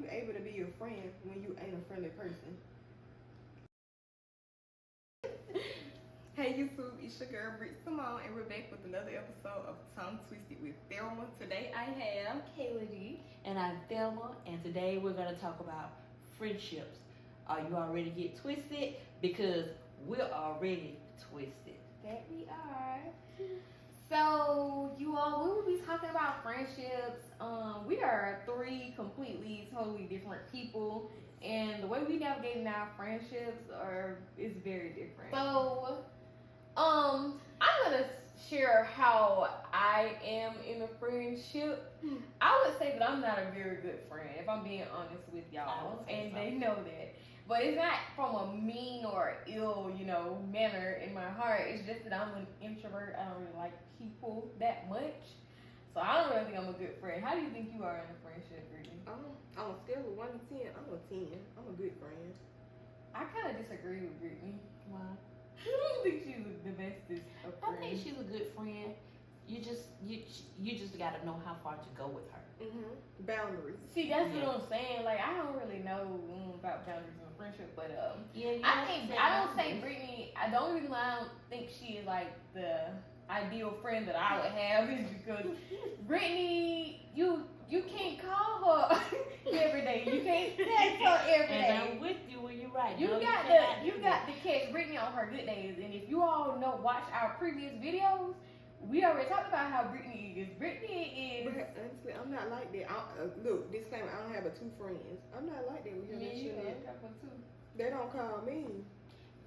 you able to be your friend when you ain't a friendly person? Hey YouTube, it's your girl Britt Simone, and we're back with another episode of Tongue Twisted with Thelma. Today I have Kayla G. And I'm Thelma, and today we're going to talk about friendships. Are you already get twisted? Because we're already twisted. That we are. So, you all, we will be talking about friendships. We are three completely, totally different people, and the way we navigate in our friendships is very different. So, I'm gonna share how I am in a friendship. I would say that I'm not a very good friend, if I'm being honest with y'all, and they know that. But it's not from a mean or ill, manner in my heart. It's just that I'm an introvert. I don't really like people that much. So I don't really think I'm a good friend. How do you think you are in a friendship, Brittany? On a scale of 1 to 10, I'm a 10. I'm a good friend. I kind of disagree with Brittany. Why? I don't think she's the bestest of friends. I think she's a good friend. You just got to know how far to go with her. Boundaries. See, that's what I'm saying. Like, I don't really know about boundaries in a friendship, but I don't say Brittany. The only reason why I don't think she is like the ideal friend that I would have is because Brittany, you can't call her every day. You can't text her every day. And I'm with you when you're right. You got to catch Brittany on her good days. And if you all watch our previous videos, we already talked about how Brittany is. Brittany is. But honestly, I'm not like that. Look, disclaimer: I don't have but 2 friends. I'm not like that with him and Jeanette. They don't call me.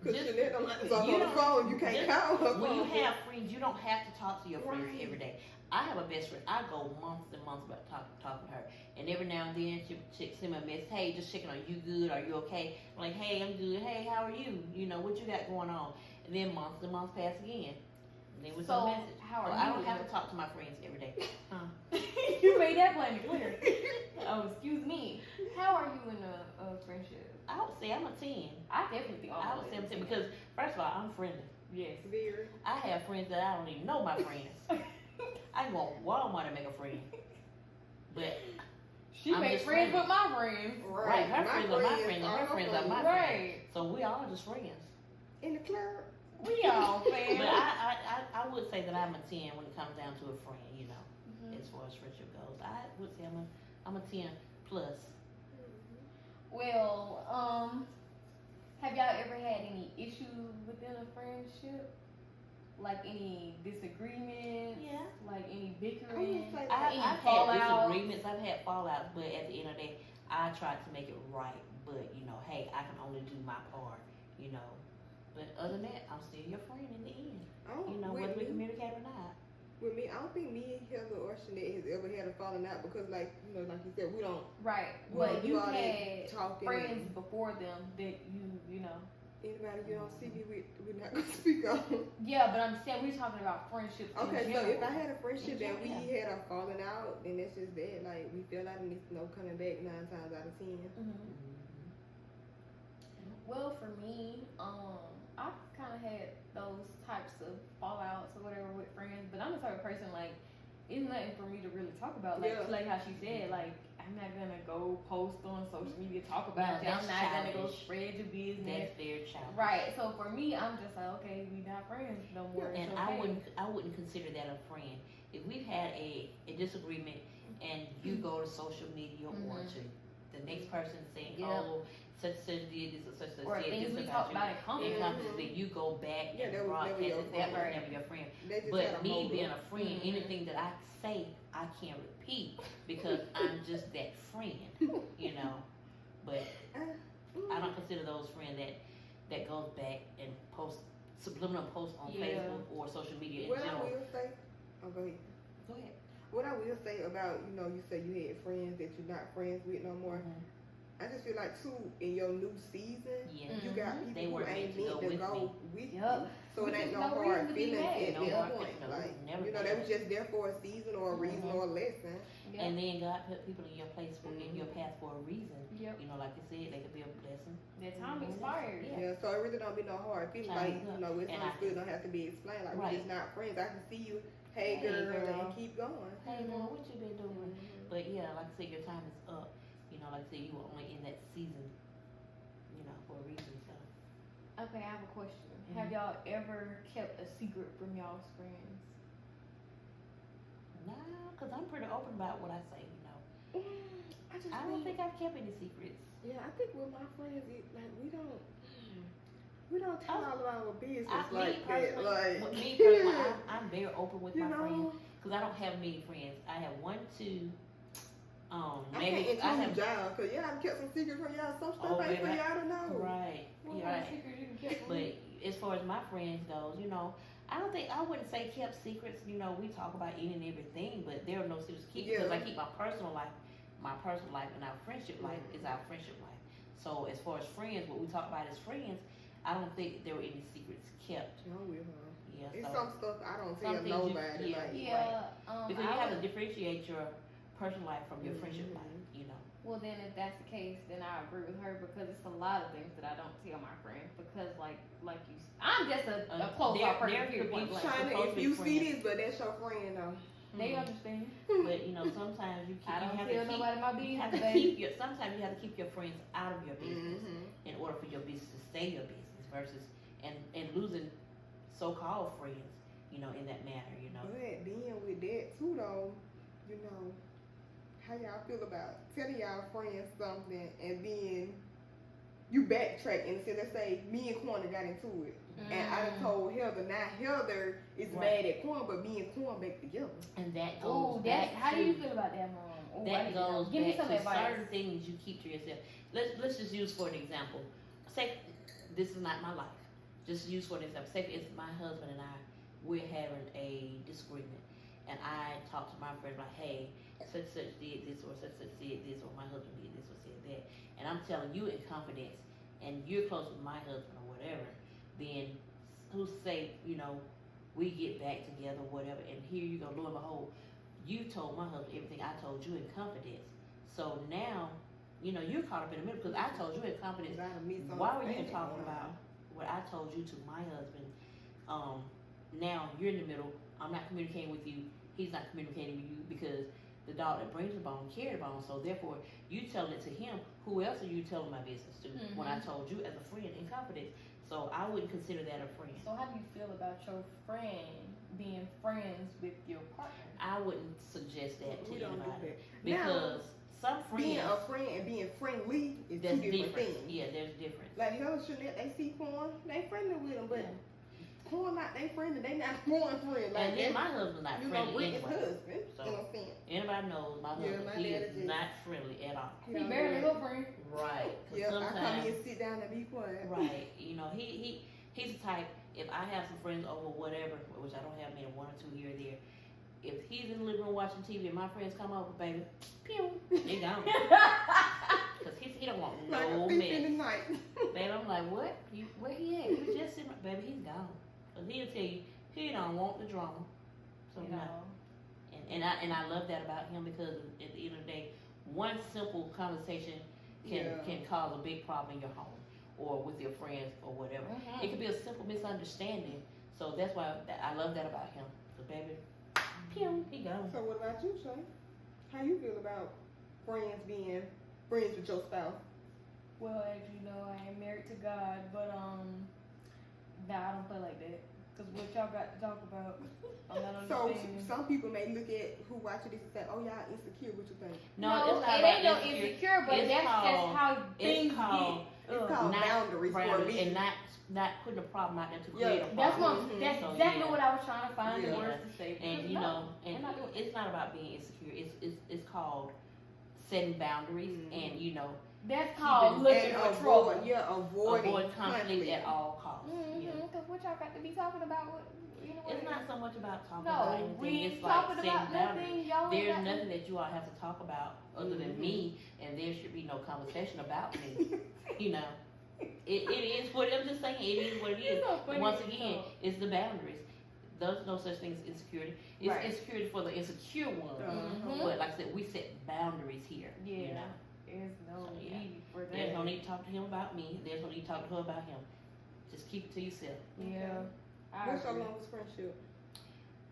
Because Jeanette don't like to talk on the phone. You can't call her. When you have friends, you don't have to talk to your friends every day. I have a best friend. I go months and months about talking to her. And every now and then she send me a message. Hey, just checking on you. Good? Are you okay? I'm like, hey, I'm good. Hey, how are you? What you got going on? And then months and months pass again. And then with no message. I don't have to talk to my friends every day. You made that plain clear. Oh, excuse me. How are you in a friendship? I would say I'm a 10. I definitely think I would say I'm 10 because, first of all, I'm friendly. Yes. Very. I have friends that I don't even know my friends. I can go on Walmart and make a friend. But she makes friends with my friends. Right. Her friends are my friends, and her friends are my friends. So we all just friends. In the club. We all friends. But I would say that I'm a 10 when it comes down to a friend, as far as friendship goes. I would say I'm a 10 plus. Well, have y'all ever had any issues within a friendship? Like any disagreements? Yeah. Like any bickering? I've had disagreements, I've had fallouts, but at the end of the day, I try to make it right. But, hey, I can only do my part, But other than that, I'm still your friend in the end. Whether we communicate or not. With me, I don't think me, Heather, or Jeanette has ever had a falling out because, like you said, we don't. Right. But you had friends before them that you know. Anybody you don't see me with, we're not going to speak on. Yeah, but I'm saying we're talking about friendships. Okay, so if I had a friendship that we had a falling out, then that's just that. Like, we feel like it's no coming back 9 times out of 10. Well, for me, I kind of had those types of fallouts or whatever with friends, but I'm the type of person, like, it's nothing for me to really talk about. Like how she said, like, I'm not gonna go post on social media, talk about it. I'm not gonna go spread your business. That's very childish. Right. So for me, I'm just like, okay, we not friends no more. And I wouldn't consider that a friend. If we've had a disagreement and you go to social media or to the next person saying, oh, such did this or such or did things this we talked about in comments, then you go back and that broadcast was never your friend. But me being a friend, anything that I say, I can't repeat because I'm just that friend, But I don't consider those friends that goes back and post subliminal posts on Facebook or social media in general. I will say, go ahead. Go ahead. What I will say about, you say you had friends that you're not friends with no more. I just feel like too in your new season, you got people who ain't meant to go with you. So it ain't no hard feelings at that point. Like, they was just there for a season or a reason or a lesson. And then God put people in your place in your path for a reason. Like you said, they could be a blessing. Their time expired. Yeah, so it really don't be no hard feelings. Like, it's understood, don't have to be explained. Like, we're just not friends. I can see you, hey girl, and keep going. Hey girl, what you been doing? But yeah, like I said, your time is up. Like like I said, you were only in that season, for a reason. So. Okay, I have a question. Mm-hmm. Have y'all ever kept a secret from y'all's friends? Nah, because I'm pretty open about what I say, I don't think I've kept any secrets. Yeah, I think with my friends, we don't tell all of our business like that. Like me personally, I'm very open with my friends because I don't have many friends. I have 1, 2. Maybe I have y'all because y'all kept some secrets from y'all. Some stuff ain't for y'all to know. Right. What kind of secrets you kept from me? But as far as my friends goes, I wouldn't say kept secrets. We talk about any and everything, but there are no secrets to keep because I keep my personal life and our friendship life is our friendship life. So as far as friends, what we talk about as friends, I don't think there were any secrets kept. No, yeah. It's so some stuff I don't tell nobody. Because you have to differentiate your personal life from your friendship life. Well, then if that's the case, then I agree with her because it's a lot of things that I don't tell my friends because, like you, I'm just a close off person. China, if you see this, but that's your friend though. They understand. But sometimes you I don't tell nobody my business. Sometimes you have to keep your friends out of your business in order for your business to stay your business versus and losing so-called friends, in that manner, But then with that too though, how y'all feel about telling y'all friends something and then you backtrack and say, let's say me and Corner got into it and I done told Heather. Now Heather is mad at Corn, but me and Corn back together. And that goes how do you feel about that, Mom? That goes give me back some to advice. certain things you keep to yourself. Let's just use for an example. Say this is not my life. Just use for an example. Say it's my husband and I. We're having a disagreement, and I talk to my friend like, hey, such did this or such did this or my husband did this or said that, and I'm telling you in confidence, and you're close with my husband or whatever. Then who say we get back together or whatever, and here you go, lo and behold, you told my husband everything I told you in confidence. So now you're caught up in the middle because I told you in confidence. Why were you talking about what I told you to my husband? Now you're in the middle. I'm not communicating with you. He's not communicating with you because the dog that brings the bone carries the bone. So therefore, you telling it to him. Who else are you telling my business to? When I told you as a friend in confidence. So I wouldn't consider that a friend. So how do you feel about your friend being friends with your partner? I wouldn't suggest that to anybody Now, because some friends being a friend and being friendly is two different things. Yeah, there's difference. Like Jeanette, they see Corn, they friendly with him, but Corn not they friend, they not Corn friend. Like and then my husband's not friendly Brittany's husband. So Anybody knows my husband, he is not friendly at all. He barely her friend. Right. Yeah, I come here and sit down and be quiet. Right. He's the type, if I have some friends over whatever, which I don't have many, 1 or 2 here or there, if he's in the living room watching TV and my friends come over, baby, pew, they gone. Because he don't want no mess. Baby, I'm like, what? Where he at? He just sitting, baby, he's gone. Because he'll tell you, he don't want the drama. So no. And I love that about him because at the end of the day, one simple conversation can cause a big problem in your home or with your friends or whatever. It could be a simple misunderstanding. So that's why I love that about him. So baby, pew, he goes. So what about you, Shay? How you feel about friends being friends with your spouse? Well, as you know, I am married to God, but nah, I don't play like that. Cause what y'all got to talk about, I'm not understanding. So some people may look at who watching this and say, "Oh, y'all insecure." What you think? No, it ain't no insecure, but that's just how things get. It's called boundaries for me, and not putting a problem out there to create a problem. That's exactly what I was trying to find the words to say. And it's not about being insecure. It's called setting boundaries, and that's called looking for trouble. Avoid conflict at all costs. Because what y'all got to be talking about? It's not so much about talking about anything. It's like setting boundaries. Nothing, there's nothing that you all have to talk about other than me, and there should be no conversation about me. It is what I'm just saying. It is what it is. Once again, it's the boundaries. There's no such thing as insecurity. It's insecurity for the insecure one. But like I said, we set boundaries here. Yeah. There's no need for that. There's no need to talk to him about me. There's no need to talk to her about him. Just keep it to yourself. Yeah. What's your longest friendship?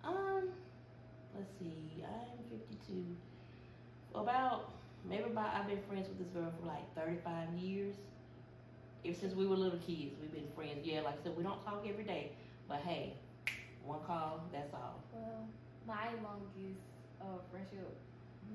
Let's see. I'm 52. About I've been friends with this girl for like 35 years. Ever since we were little kids, we've been friends. Yeah, like I said, we don't talk every day, but hey, one call, that's all. Well, my longest friendship,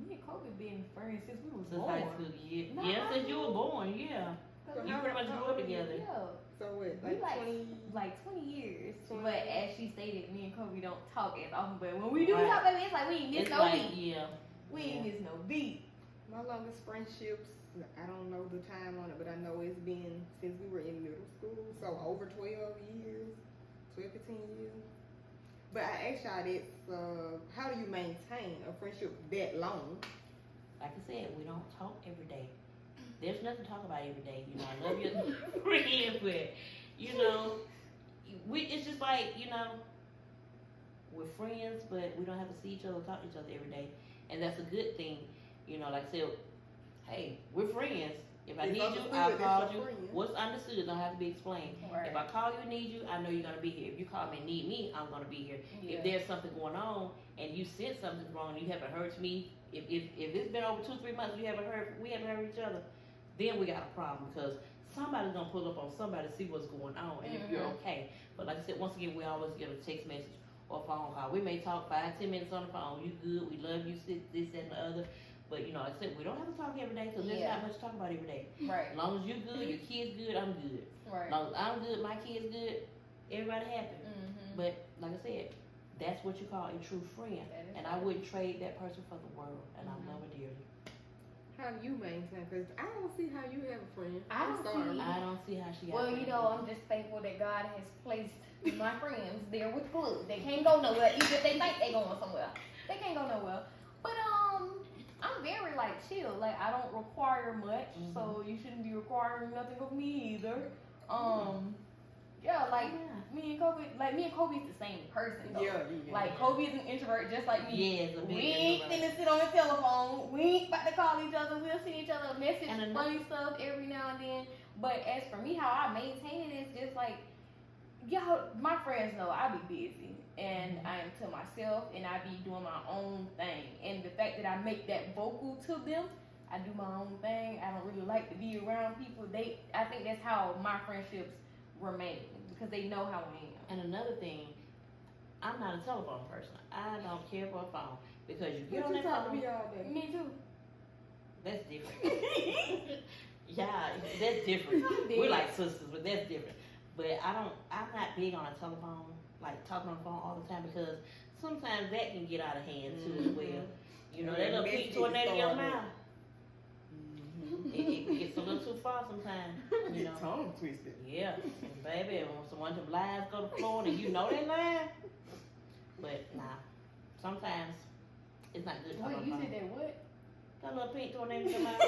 me and Kobe been friends since we was Since born. high school, yeah, since you were born, yeah. So You pretty much grew up together. Yeah. So what, We like 20? like 20 years. 20. But as she stated, me and Kobe don't talk as often. But when we do Right. talk, baby, it's like we ain't miss It's no like, beat. yeah. We ain't miss no beat. My longest friendships, I don't know the time on it, but I know it's been since we were in middle school, so over 12 years, 12, 15 years. But I asked y'all this, how do you maintain a friendship that long? Like I said, we don't talk every day. There's nothing to talk about every day. You know, I love your friend, but, you know, it's just like, you know, we're friends, but we don't have to see each other, talk to each other every day. And that's a good thing. You know, like I said, hey, we're friends. If I need you, I'll call you. What's understood don't have to be explained. Right. If I call you and need you, I know you're going to be here. If you call me and need me, I'm going to be here. Yeah. If there's something going on and you sense something's wrong and you haven't heard to me, if it's been over 2-3 months, we haven't heard each other, then we got a problem because somebody's going to pull up on somebody to see what's going on and if you're okay. But like I said, once again, we always get a text message or a phone call. We may talk 5-10 minutes on the phone. You good, we love you, this and the other. But, you know, like I said, we don't have to talk every day because there's not much to talk about every day. Right. As long as you're good, your kid's good, I'm good. Right. As long as I'm good, my kid's good, everybody happy. But, like I said, that's what you call a true friend. And I wouldn't trade that person for the world. And I love her dearly. How do you maintain? Because I don't see how you have a friend. I don't see how she got Well, you friends. know, I'm just thankful that God has placed my friends there with clues. They can't go nowhere, even if they think they going somewhere. They can't go nowhere. But I'm very like chill. Like I don't require much, so you shouldn't be requiring nothing of me either. Yeah, like me and Kobe's the same person though. Yeah. Like Kobe is an introvert just like me. Yeah, it's a big We ain't introvert. finna sit on the telephone. We ain't about to call each other. We'll send each other a message, And funny stuff every now and then. But as for me, how I maintain it is just like, y'all, my friends know I be busy and I am to myself and I be doing my own thing. And the fact that I make that vocal to them, I do my own thing. I don't really like to be around people. I think that's how my friendships remain because they know how I am. And another thing, I'm not a telephone person. I don't care for a phone because you get on that talk to phone. me all day. Me too. That's different. Yeah, that's different. We're like sisters, but that's different. But I'm not big on a telephone, like talking on the phone all the time because sometimes that can get out of hand too as well. You know, that little peak tornado in your mouth. It gets a little too far sometimes. You know. Tongue twisted. Yeah, and baby, when someone of them lies go to Florida, you know they lying. But nah, sometimes it's not good. Wait, you said that what? Got a little pink tornado in your mouth.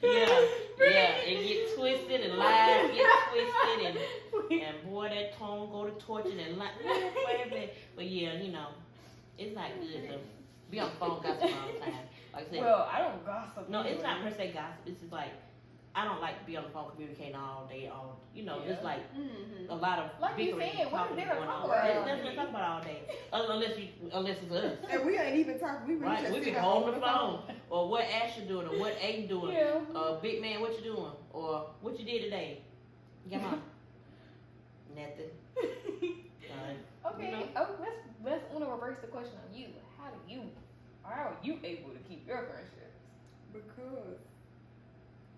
Yeah, it get twisted and lies get twisted and boy, that tongue go to torching and lie. Baby. But yeah, you know, it's not good to be on the phone gossiping all the time. Like I said, Well, I don't gossip. no, it's not per se gossip. It's just like I don't like to be on the phone communicating all day, you know, just like a lot of like you bickering said, and what talking is there to going talk on. about? There's nothing to talk about all day, unless it's us. And we ain't even talking. We really Right, just we be sit holding on the phone, or what Asher doing, or what Aiden doing, Yeah. Big man, what you doing, or what you did today. Come on, nothing. Okay. You know? Oh, let's reverse the question on you. How are you able to keep your friendships? Because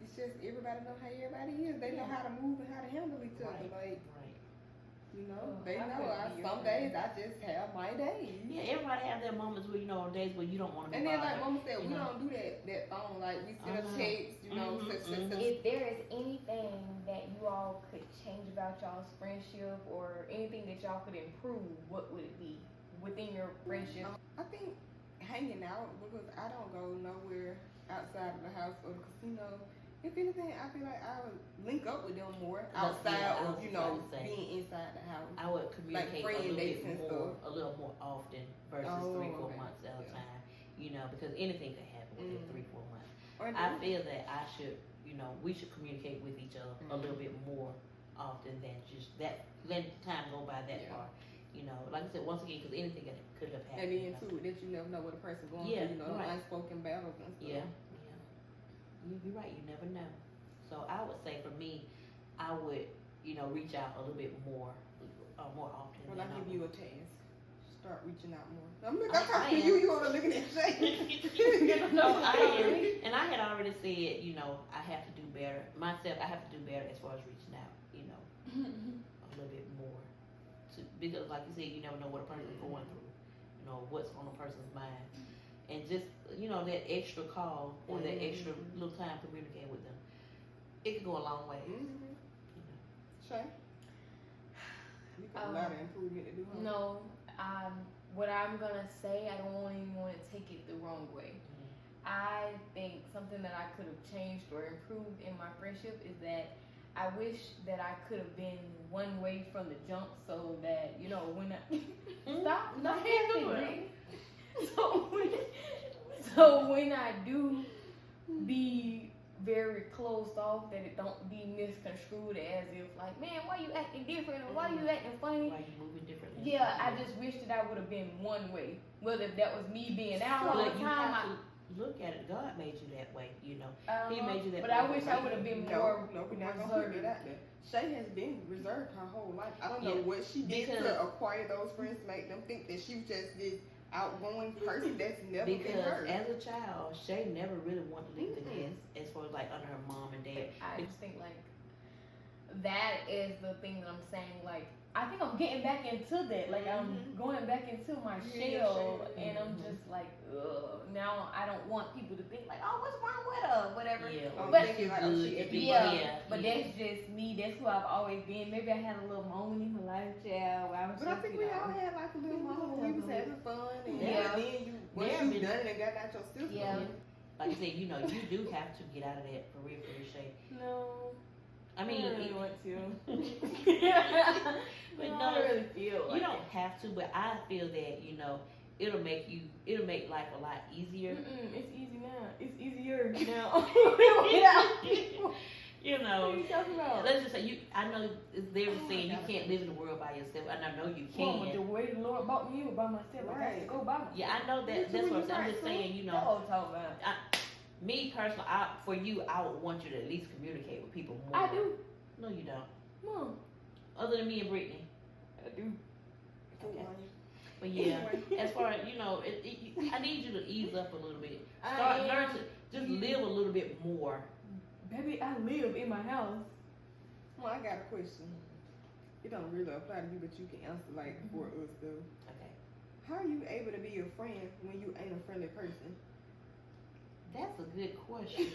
it's just everybody know how everybody is. They know how to move and how to handle each other. Like, you know, they I know. couldn't be your Some friend. days I just have my days. Yeah, everybody have their moments where, you know, days where you don't want to be And then, like bothered. Mama said, we you know. don't do that phone. Like, we send a text, you know, such. If there is anything that you all could change about y'all's friendship or anything that y'all could improve, what would it be within your friendship? I think hanging out, because I don't go nowhere outside of the house or the casino. If anything, I feel like I would link up with them more outside of, you know, being inside the house. I would communicate a little more often versus 3-4 months at a time. You know, because anything could happen within 3-4 months. I feel that we should communicate with each other a little bit more often than just that. Let time go by that far. You know, like I said, once again, because anything could have happened. And then too, that you never know what a person going through. You know, unspoken battles and stuff. Yeah. You're right. You never know. So I would say for me, I would, reach out a little bit more often. Well, I give you a task. Start reaching out more. I'm talking to you. You want to look at that shade? No, I am. And I had already said, I have to do better myself. I have to do better as far as reaching out. A little bit more. Because, like you said, you never know what a person's going through. What's on a person's mind. And just, that extra call or that extra little time to communicate with them, it could go a long way. Shay? You got a lot of improvement to do, huh? No, what I'm going to say, I don't even want to take it the wrong way. I think something that I could have changed or improved in my friendship is that I wish that I could have been one way from the jump so that, when I... Stop laughing. So when I do be very closed off, that it don't be misconstrued as if like, man, why you acting different or why you acting funny? Why you moving differently? Yeah, I just wish that I would have been one way. Whether if that was me being out all the time. Look at it. God made you that way, He made you that way. But I wish I would have been more No, we're not going to put it out there. Shay has been reserved her whole life. I don't know what she did to acquire those friends to make them think that she was just this outgoing person that's never been her. Because as a child, Shay never really wanted to leave the nest as far as like under her mom and dad. I just think like that is the thing that I'm saying. Like I think I'm getting back into that. Like I'm going back into my shell, and I'm just like, ugh. Now I don't want people to think like, oh, what's wrong with her, whatever. Yeah, but that's just me. That's who I've always been. Maybe I had a little moment in my life, child. Where I was but I think we all had like a little moment. We was having fun, and then once you done it and got out your system. Yeah. Like I said, you do have to get out of that for real, Shay. No. I mean, I really want to. But no, no, I really feel like you don't have to. But I feel that it'll make life a lot easier. It's easy now. It's easier now. What are you talking about? Let's just say I know they were saying you can't live in the world by yourself, and I know you can. Well, the way the Lord brought me by myself, I have to go by myself. Yeah, I know that. That's what I'm saying. I'm just saying, That's what I'm talking about. Me personally, for you, I would want you to at least communicate with people more. I do. No, you don't. Mom. Other than me and Brittany. I do. Okay. But yeah, as far as I need you to ease up a little bit. Learn to just live a little bit more. Baby, I live in my house. Well, I got a question. It don't really apply to you, but you can answer like for us though. Okay. How are you able to be your friend when you ain't a friendly person? That's a good question.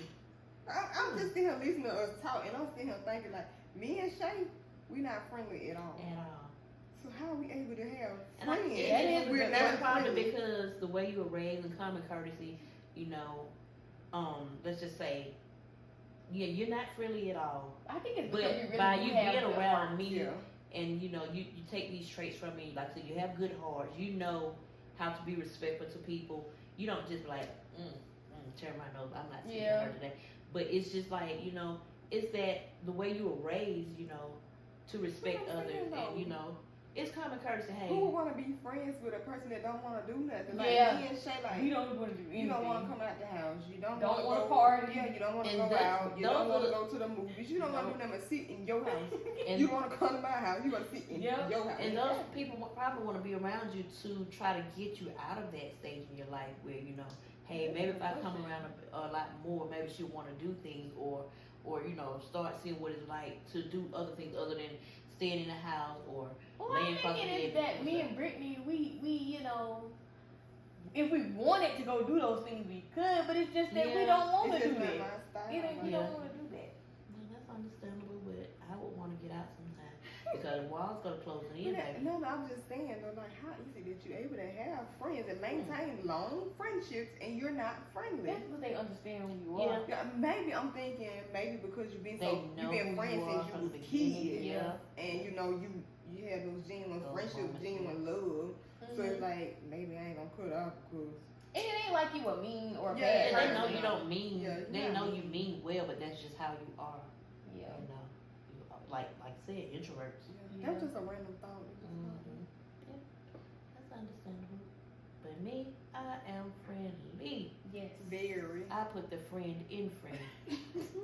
I'm just sitting here listening to us talk, and I'm sitting here thinking like, me and Shay, we not friendly at all. At all. So how are we able to have friends? And we're not probably because the way you were raised and common courtesy, let's just say, you're not friendly at all. I think it's because really by you being around me, yeah. and you take these traits from me, like I said, you have good heart. You know how to be respectful to people. You don't just like, turn my nose. I'm not seeing her today. But it's just like, it's that the way you were raised, to respect others, and it's common courtesy. Hey, who would want to be friends with a person that don't want to do nothing? Like me and Shay, like we don't want to do anything. You don't want to come out the house. You don't want to party. Yeah, you don't want to go out. You don't want to go to the movies. You don't want to do nothing but sit in your house. You want to come to my house. You want to sit in your house. And those people probably want to be around you to try to get you out of that stage in your life where hey, maybe if I come around a lot more, maybe she'll want to do things or start seeing what it's like to do other things other than staying in the house or laying across the bed. Is that me and Brittany, we if we wanted to go do those things, we could, but it's just that we don't want to do that. We don't want to do that. Well, that's understandable, but I would want to get out sometime because the wall's gonna close in. No, I'm just saying though, like how is it that you're able to have friends and maintain long friendships and you're not friendly? That's what they understand when you are. Yeah, maybe I'm thinking because you've been friends since you was a kid, and you had those genuine friendships, genuine love. So it's like maybe I ain't gonna cut off because. And it ain't like you were mean or bad. bad. They know you don't mean. They know you mean well, but that's just how you are. Yeah. Like I said, introverts. That's just a random thought. understandable. But me, I am friendly. Yes. Very. I put the friend in friend.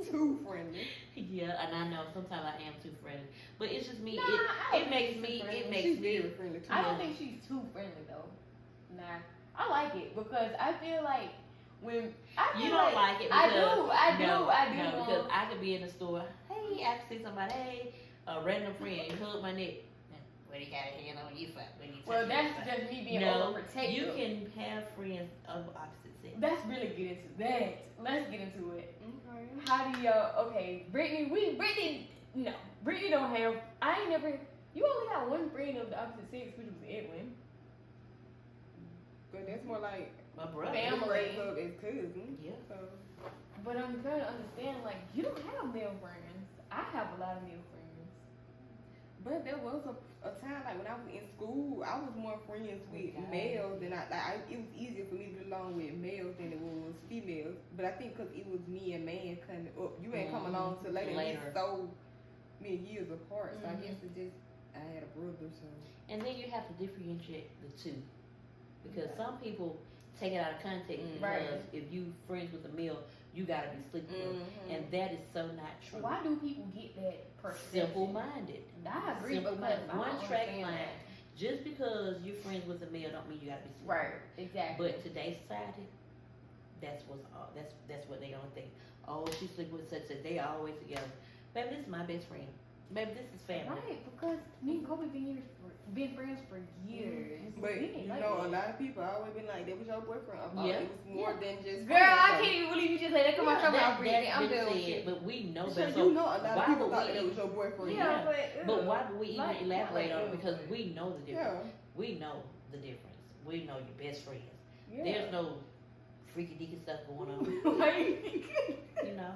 Too friendly. Yeah, and I know sometimes I am too friendly, but it's just me. Nah, It makes me. She's very friendly too. I don't think she's too friendly though. Nah, I like it because I feel like when You don't like it because I do. No, because I could be in the store. Hey, I can see somebody. Hey, a random friend hug my neck. Well, he got a hand on you for when you. Well, that's just me being overprotective. You can have friends of opposite sex. Let's really get into that. Let's get into it. Okay. How do y'all? Okay, Brittany. No, Brittany don't have. I ain't never. You only got one friend of the opposite sex, which was Edwin. But that's more like My brother. Family. Club as cousin. Yeah. So But I'm trying to understand, like, you don't have male friends. I have a lot of male friends. but there was a time like when I was in school, I was more friends with males than it was easier for me to get along with males than it was females. But I think because it was me and man coming up, you ain't come along till later. It's so many years apart. So I guess it just I had a brother, so. And then you have to differentiate the two, because some people take it out of context because if you friends with a male, you gotta be sleeping with them, and that is so not true. Why do people get that perception? Simple-minded. I agree, Simple-minded. but One track line. Just because you're friends with a male don't mean you gotta be sleeping. Right, exactly. But today's society, that's what they don't think. Oh, she sleep with such that they always together. Baby, this is my best friend. Baby, this is family. Right, because me and Kobe been friends for years. But you know, a lot of people always been like, that was your boyfriend. I thought it was more than just. Girl, I can't even believe you just let that come out. I'm said, but we know better. So you know, a lot of people thought that was your boyfriend. Yeah, but why do we even elaborate on it? Because we know the difference. Yeah. We know the difference. We know your best friends. Yeah. There's no freaky deaky stuff going on. You know,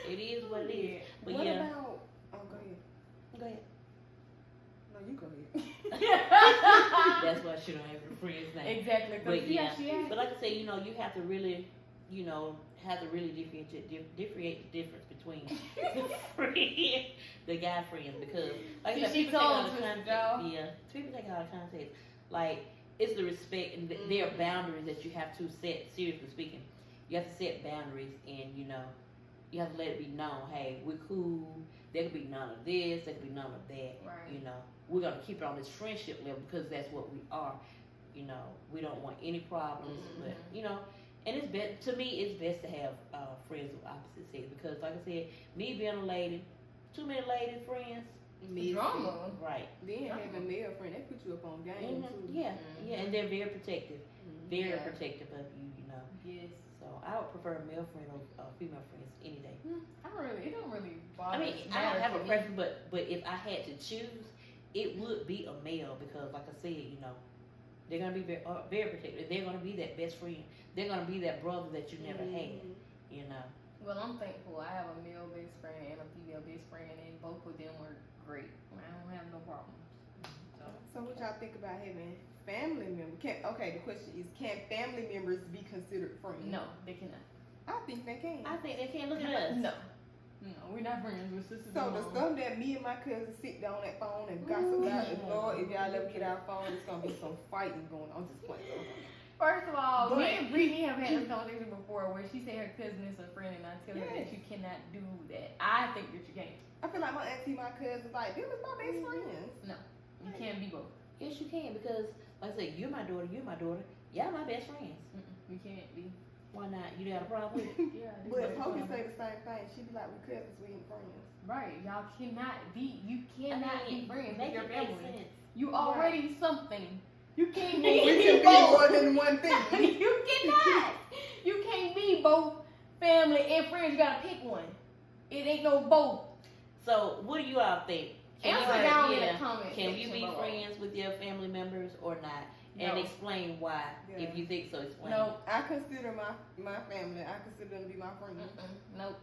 it is what it is. But what yeah. about? Oh, go ahead. Go ahead. No, you go ahead. That's why she don't have her friends name. Exactly. But yeah, but like I say, you have to really, differentiate the difference between the guy friends, because like I said, people take out of context. Yeah, people take out of context. Like, it's the respect and there are boundaries that you have to set. Seriously speaking, you have to set boundaries, and you have to let it be known. Hey, we're cool. There could be none of this. There could be none of that. Right. We're gonna keep it on this friendship level because that's what we are. We don't want any problems, but and it's best to me. It's best to have friends of opposite sex, because, like I said, me being a lady, too many lady friends. Drama. Right. Then having a male friend, that puts you up on game too. Yeah, and they're very protective, very protective of you. Yes. So I would prefer a male friend over female friends any day. It don't really bother. I mean, I don't have a preference, but if I had to choose, it would be a male, because, like I said, they're gonna be very, very protective. They're gonna be that best friend. They're gonna be that brother that you never had. Well, I'm thankful. I have a male best friend and a female best friend, and both of them were great. I don't have no problems. So what y'all think about having family members? The question is, can family members be considered friends? No, they cannot. I think they can. I think they can't. Look at us. No, we're not friends. We're sisters. So the stuff that me and my cousins sit down on that phone and gossip about, Lord, if y'all ever get our phone, it's gonna be some fighting going on. I'm just playing. First of all, me and Brittany have had this conversation before where she said her cousin is a friend, and I tell her that you cannot do that. I think that you can't. I feel like my auntie, my cousins, like, them is my best friends. No, you can't be both. Yes, you can, because, like I said, you're my daughter. Y'all my best friends. We can't be. Why not? You got a problem with it? Yeah. But if Hogan say the same thing, she be like, we cousins, we ain't friends. Right, y'all cannot be. You cannot be friends with your family. Sense. You already something. You can't We be can be both. more than one thing. You cannot. You can't be both family and friends. You gotta pick one. It ain't no both. So, what do you all think? Answer down in the comments. Can you section be below. friends with your family members or not? And No. explain why. Yeah. If you think so, explain. No. I consider my family, I consider them to be my friends. Nope.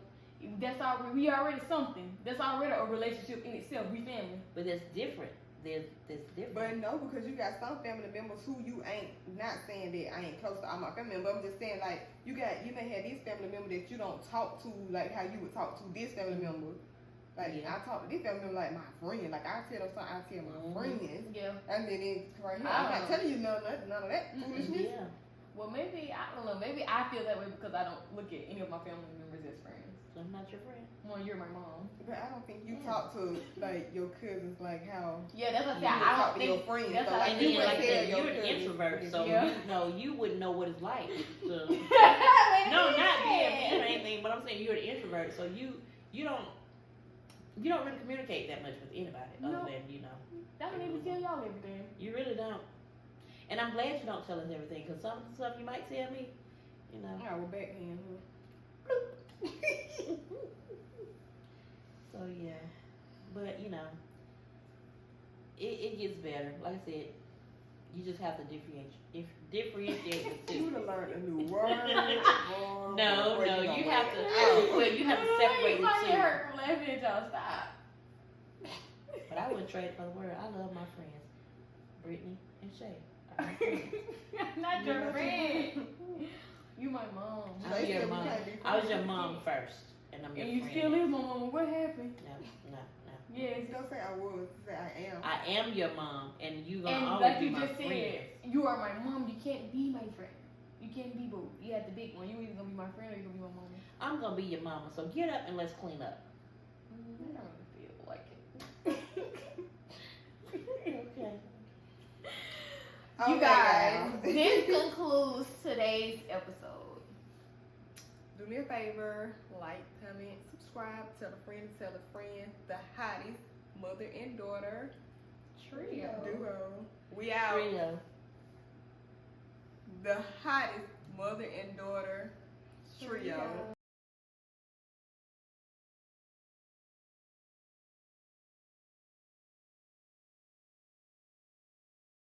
That's already, we already something. That's already a relationship in itself. We family. But that's different. That's different. But no, because you got some family members who you ain't, not saying that I ain't close to all my family members, I'm just saying, like, you may have this family member that you don't talk to like how you would talk to this family member. Like I talk to this family member like my friend. Like I tell them something, I tell my friends. Yeah. And then it's right here. I'm not telling you none of that foolishness. Yeah. Well, maybe I don't know. Maybe I feel that way because I don't look at any of my family members as friends. So I'm not your friend. Well, you're my mom. But I don't think you talk to like your cousins like how. Yeah, that's what you I talk don't to your think. friends. That's So how like And you then, would like tell that, your you're an cousins. introvert, so you wouldn't know what it's like. To, Wait a no, not minute. being mean or anything, but I'm saying you're an introvert, so you don't really communicate that much with anybody other than I don't need to tell y'all everything. You really don't. And I'm glad you don't tell us everything, because some of the stuff you might tell me, I will backhand her. So yeah, but it gets better. Like I said, you just have to differentiate the You two. done learned a new word. No, you have to. You have to separate the You two. hurt from laughing at y'all. Stop. But I wouldn't trade it for the world. I love my friends, Brittany and Shay. are my friends. I'm not your friend. You my mom. I'm your mom. I was your mom first, and I'm your And you friend. still is my mama. What happened? No. Yes. Don't say I was. Say I am. I am your mom, and you gonna And always like be you my just friend. said, you are my mom. You can't be my friend. You can't be both. You have the big one. You either gonna be my friend or you gonna be my mama. I'm gonna be your mama. So get up and let's clean up. I don't really feel like it. Okay. You guys, this concludes today's episode. Do me a favor, like, comment, subscribe, tell a friend, tell a friend. The hottest mother and daughter Trio. duo. We out. Trio. The hottest mother and daughter trio.